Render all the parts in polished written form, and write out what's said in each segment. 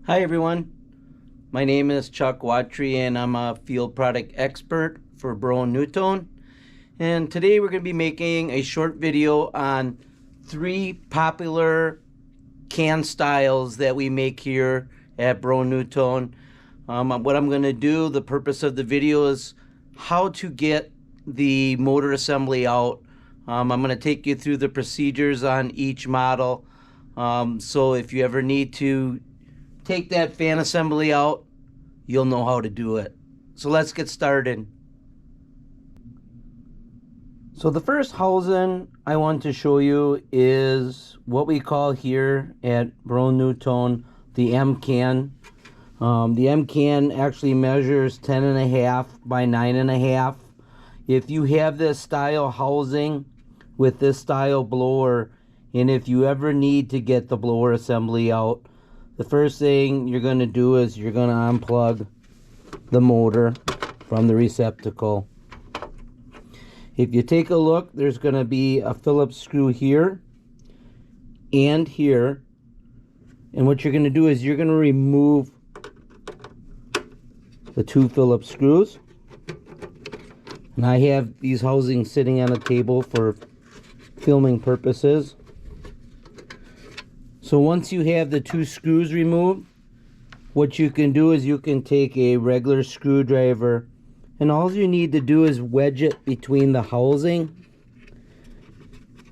Hi everyone, my name is Chuck Watry and I'm a field product expert for Broan NuTone. And today we're going to be making a short video on 3 popular can styles that we make here at Broan NuTone. What I'm going to do, the purpose of the video is how to get the motor assembly out. I'm going to take you through the procedures on each model. So if you ever need to take that fan assembly out, you'll know how to do it. So let's get started. So the first housing I want to show you is what we call here at Broan NuTone the M can. The M can actually measures 10.5 by 9.5. If you have this style housing with this style blower, and if you ever need to get the blower assembly out, the first thing you're going to do is you're going to unplug the motor from the receptacle. If you take a look, there's going to be a Phillips screw here and here. And what you're going to do is you're going to remove the 2 Phillips screws. And I have these housings sitting on a table for filming purposes. So once you have the 2 screws removed, what you can do is you can take a regular screwdriver and all you need to do is wedge it between the housing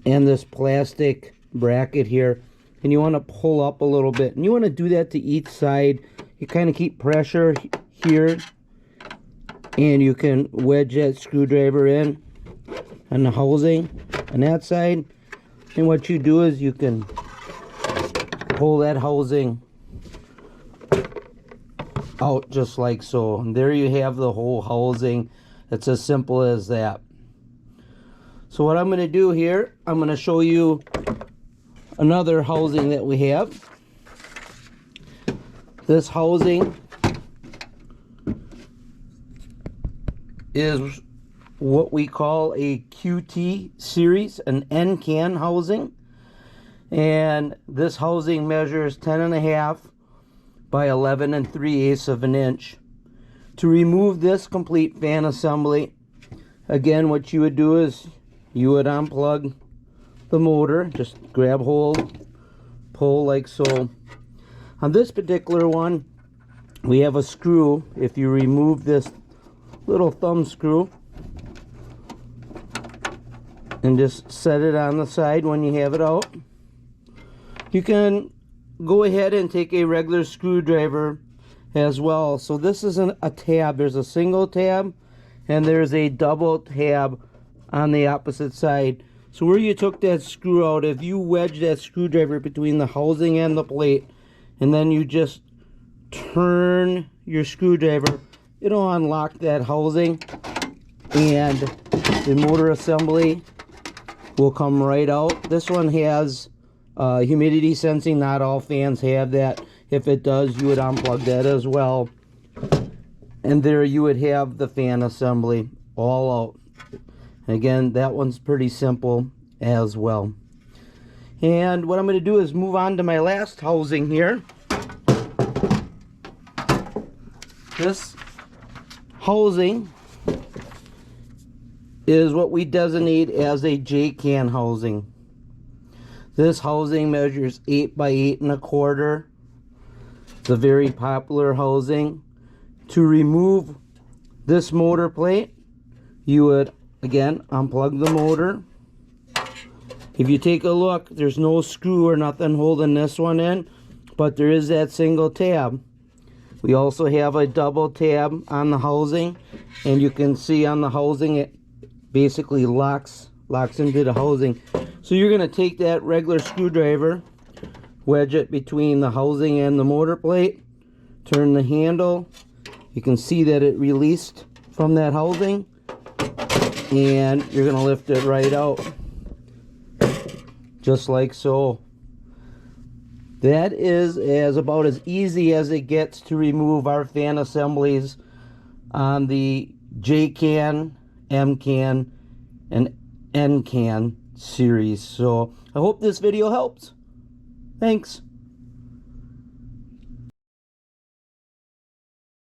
and this plastic bracket here, and you want to pull up a little bit, and you want to do that to each side. You kind of keep pressure here and you can wedge that screwdriver in on the housing on that side, and what you do is you can pull that housing out just like so, and there you have the whole housing. It's as simple as that. So what I'm going to do here, I'm going to show you another housing that we have. This housing is what we call a QT series, an N can housing. And this housing measures 10.5 by 11 3/8 of an inch. To remove this complete fan assembly, again, what you would do is you would unplug the motor, just grab hold, pull like so. On this particular one, we have a screw. If you remove this little thumb screw and just set it on the side when you have it out, you can go ahead and take a regular screwdriver as well. So this isn't a tab. There's a single tab and there's a double tab on the opposite side. So where you took that screw out, if you wedge that screwdriver between the housing and the plate, and then you just turn your screwdriver, it'll unlock that housing and the motor assembly will come right out. This one has humidity sensing. Not all fans have that. If it does, you would unplug that as well, and there you would have the fan assembly all out. Again, that one's pretty simple as well. And what I'm going to do is move on to my last housing here. This housing is what we designate as a J can housing. This housing measures 8 by 8.25. It's a very popular housing. To remove this motor plate, you would again unplug the motor. If you take a look, there's no screw or nothing holding this one in, but there is that single tab. We also have a double tab on the housing, and you can see on the housing it basically locks into the housing. So you're going to take that regular screwdriver, wedge it between the housing and the motor plate, turn the handle. You can see that it released from that housing, and you're going to lift it right out just like so. That is about as easy as it gets to remove our fan assemblies on the J can, M can, and N can series. So I hope this video helps. Thanks.